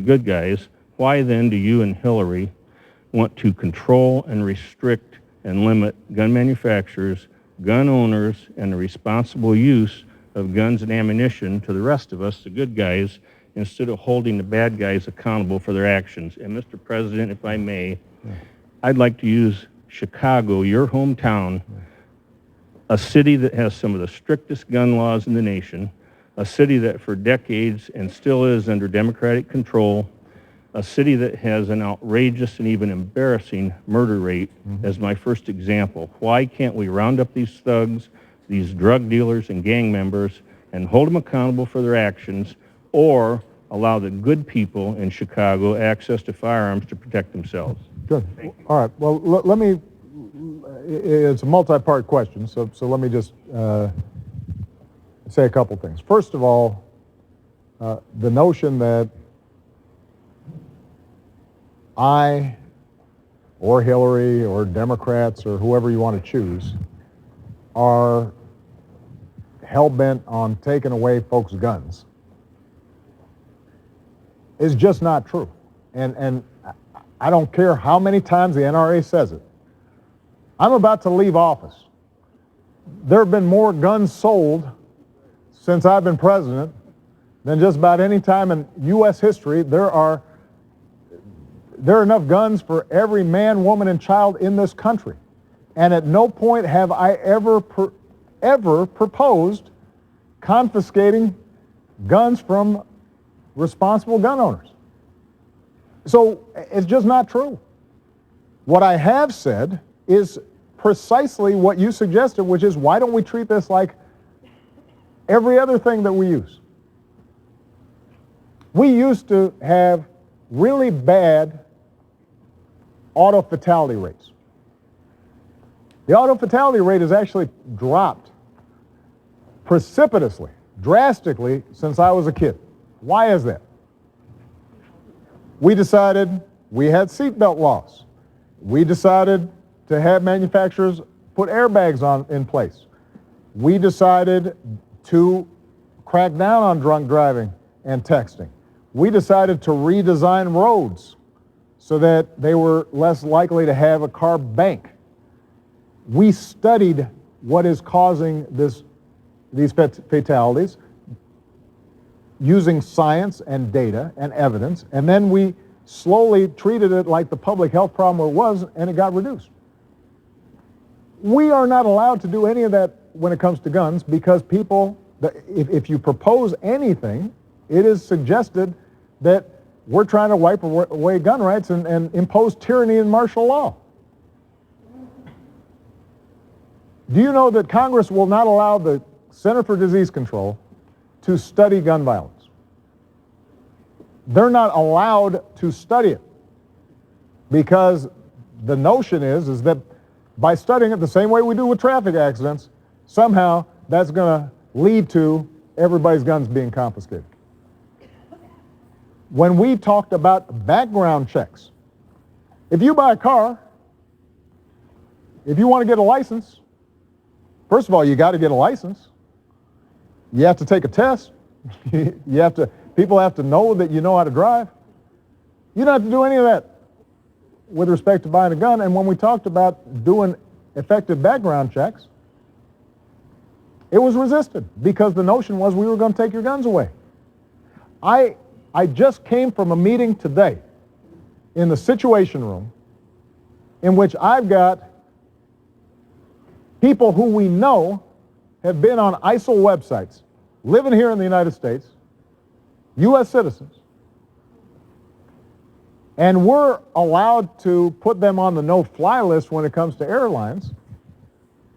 good guys, why then do you and Hillary want to control and restrict and limit gun manufacturers, gun owners, and the responsible use of guns and ammunition to the rest of us, the good guys, instead of holding the bad guys accountable for their actions? And Mr. President, if I may, I'd like to use Chicago, your hometown, a city that has some of the strictest gun laws in the nation, a city that for decades and still is under Democratic control, a city that has an outrageous and even embarrassing murder rate as my first example. Why can't we round up these thugs, these drug dealers and gang members, and hold them accountable for their actions, or allow the good people in Chicago access to firearms to protect themselves? Good. All right. Well, let me, it's a multi-part question, so let me just say a couple things. First of all, the notion that I or Hillary or Democrats or whoever you want to choose are hell-bent on taking away folks' guns is just not true. And I don't care how many times the NRA says it. I'm about to leave office. There have been more guns sold since I've been president than just about any time in U.S. history. There are enough guns for every man, woman, and child in this country. And at no point have I ever proposed confiscating guns from responsible gun owners. So it's just not true. What I have said is precisely what you suggested, which is, why don't we treat this like every other thing that we use? We used to have really bad auto fatality rates. The auto fatality rate has actually dropped precipitously, drastically, since I was a kid. Why is that? We decided we had seatbelt laws. We decided to have manufacturers put airbags in place. We decided to crack down on drunk driving and texting. We decided to redesign roads so that they were less likely to have a car bank. We studied what is causing these fatalities using science and data and evidence, and then we slowly treated it like the public health problem it was, and it got reduced. We are not allowed to do any of that when it comes to guns, because people, if you propose anything, it is suggested that we're trying to wipe away gun rights and impose tyranny and martial law. Do you know that Congress will not allow the Center for Disease Control to study gun violence? They're not allowed to study it because the notion is that by studying it the same way we do with traffic accidents, somehow that's going to lead to everybody's guns being confiscated. When we talked about background checks, if you buy a car, if you want to get a license, first of all, you got to get a license. You have to take a test. People have to know that you know how to drive. You don't have to do any of that with respect to buying a gun. And when we talked about doing effective background checks, it was resisted because the notion was we were going to take your guns away. I just came from a meeting today in the Situation Room in which I've got people who we know have been on ISIL websites, living here in the United States, U.S. citizens, and we're allowed to put them on the no-fly list when it comes to airlines,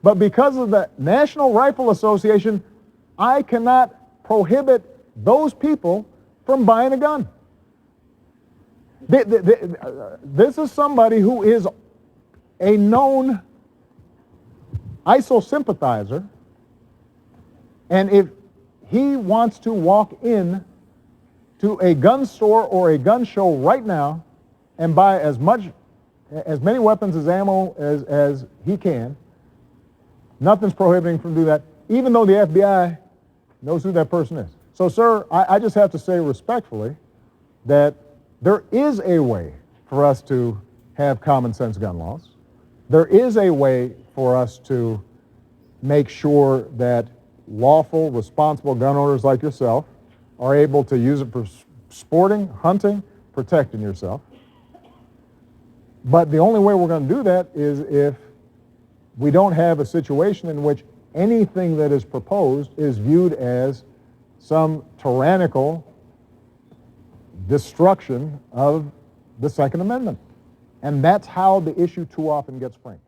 but because of the National Rifle Association, I cannot prohibit those people from buying a gun. This is somebody who is a known ISIL sympathizer, and if he wants to walk in to a gun store or a gun show right now and buy as many weapons as ammo as he can, nothing's prohibiting him from doing that, even though the FBI knows who that person is. So, sir, I just have to say respectfully that There is a way for us to have common sense gun laws. There is a way for us to make sure that lawful, responsible gun owners like yourself are able to use it for sporting, hunting, protecting yourself. But the only way we're going to do that is if we don't have a situation in which anything that is proposed is viewed as some tyrannical destruction of the Second Amendment. And that's how the issue too often gets framed.